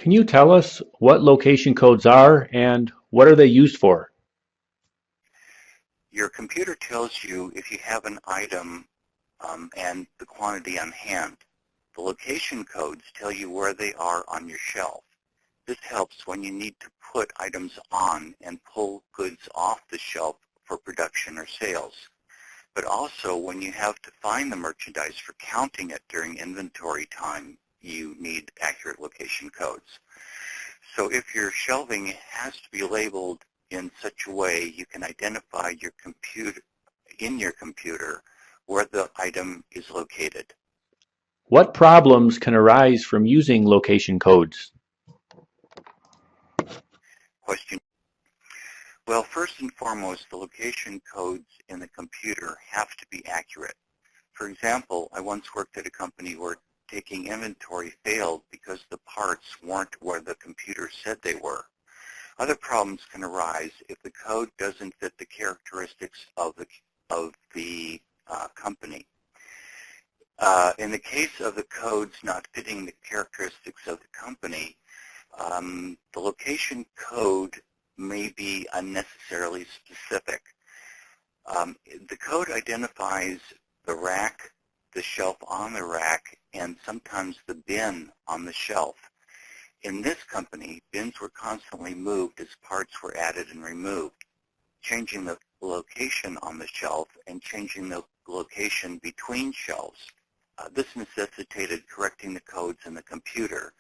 Can you tell us what location codes are and what are they used for? Your computer tells you if you have an item and the quantity on hand. The location codes tell you where they are on your shelf. This helps when you need to put items on and pull goods off the shelf for production or sales, but also when you have to find the merchandise for counting it during inventory time, you need accurate location codes. So if your shelving has to be labeled in such a way you can identify in your computer where the item is located. What problems can arise from using location codes? Question. Well, first and foremost, the location codes in the computer have to be accurate. For example, I once worked at a company where taking inventory failed because the parts weren't where the computer said they were. Other problems can arise if the code doesn't fit the characteristics of the company. In the case of the codes not fitting the characteristics of the company, the location code may be unnecessarily specific. The code identifies the rack, the shelf on the rack, and sometimes the bin on the shelf. In this company, bins were constantly moved as parts were added and removed, changing the location on the shelf and changing the location between shelves. This necessitated correcting the codes in the computer,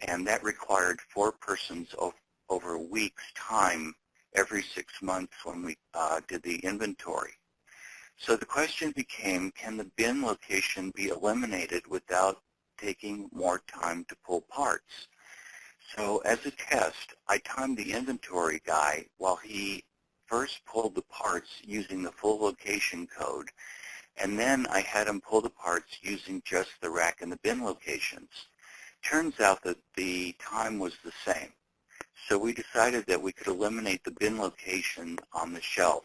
and that required 4 persons over a week's time every 6 months when we did the inventory. So the question became, can the bin location be eliminated without taking more time to pull parts? So as a test, I timed the inventory guy while he first pulled the parts using the full location code, and then I had him pull the parts using just the rack and the bin locations. Turns out that the time was the same. So we decided that we could eliminate the bin location on the shelf.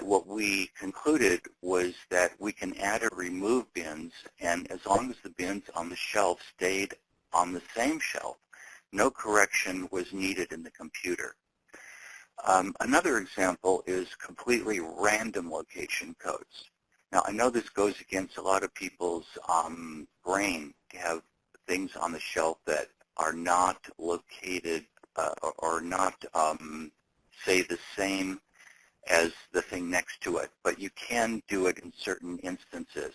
What we concluded was that we can add or remove bins, and as long as the bins on the shelf stayed on the same shelf, no correction was needed in the computer. Another example is completely random location codes. Now, I know this goes against a lot of people's brain to have things on the shelf that are not located or not, say, the same as the thing next to it, but you can do it in certain instances.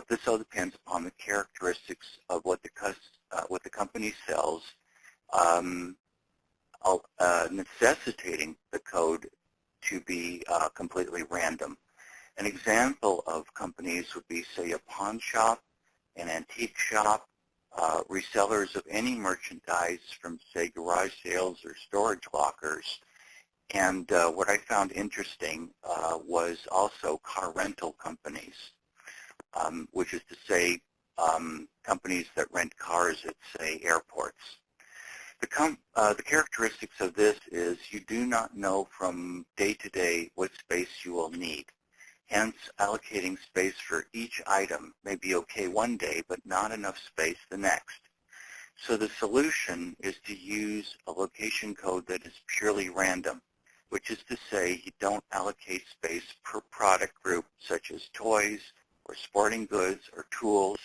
This all depends upon the characteristics of what the company sells, necessitating the code to be completely random. An example of companies would be, say, a pawn shop, an antique shop, resellers of any merchandise from, say, garage sales or storage lockers. And what I found interesting was also car rental companies, which is to say companies that rent cars at, say, airports. The characteristics of this is you do not know from day to day what space you will need. Hence, allocating space for each item may be okay one day, but not enough space the next. So the solution is to use a location code that is purely random, which is to say you don't allocate space per product group, such as toys or sporting goods or tools,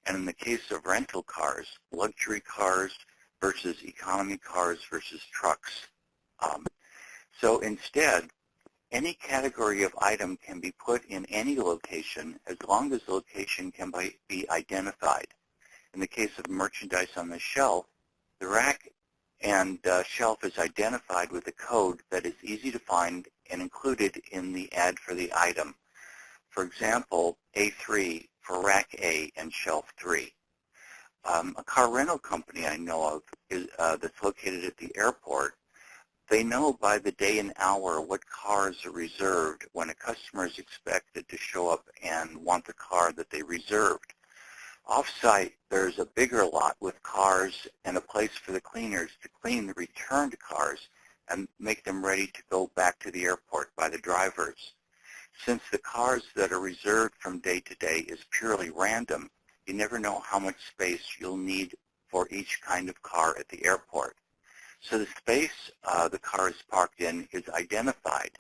and in the case of rental cars, luxury cars versus economy cars versus trucks. So instead, any category of item can be put in any location as long as the location can be identified. In the case of merchandise on the shelf, the rack and shelf is identified with a code that is easy to find and included in the ad for the item. For example, A3 for rack A and shelf 3. A car rental company I know of that's located at the airport, they know by the day and hour what cars are reserved when a customer is expected to show up and want the car that they reserved. Off-site, there's a bigger lot with cars and a place for the cleaners to clean the returned cars and make them ready to go back to the airport by the drivers. Since the cars that are reserved from day to day is purely random, you never know how much space you'll need for each kind of car at the airport. So the space the car is parked in is identified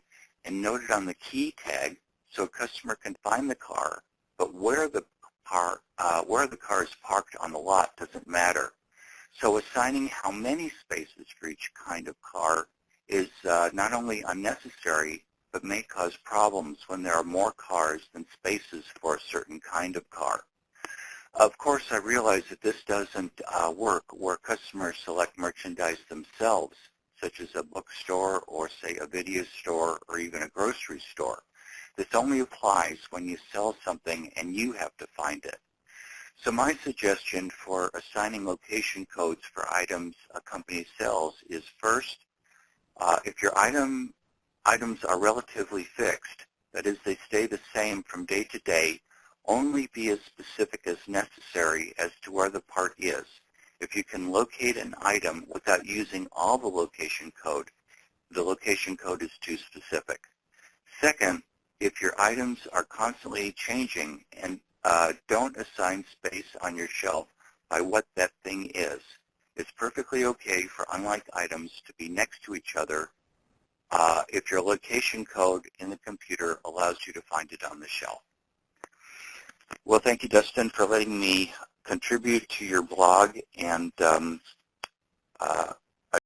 and noted on the key tag so a customer can find the car, but where the car is parked on the lot doesn't matter. So assigning how many spaces for each kind of car is not only unnecessary, but may cause problems when there are more cars than spaces for a certain kind of car. Of course, I realize that this doesn't work where customers select merchandise themselves, such as a bookstore or, say, a video store or even a grocery store. This only applies when you sell something and you have to find it. So my suggestion for assigning location codes for items a company sells is first, if your items are relatively fixed, that is, they stay the same from day to day, only be as specific as necessary as to where the part is. If you can locate an item without using all the location code is too specific. Second, if your items are constantly changing and don't assign space on your shelf by what that thing is. It's perfectly okay for unlike items to be next to each other if your location code in the computer allows you to find it on the shelf. Well, thank you, Dustin, for letting me contribute to your blog, and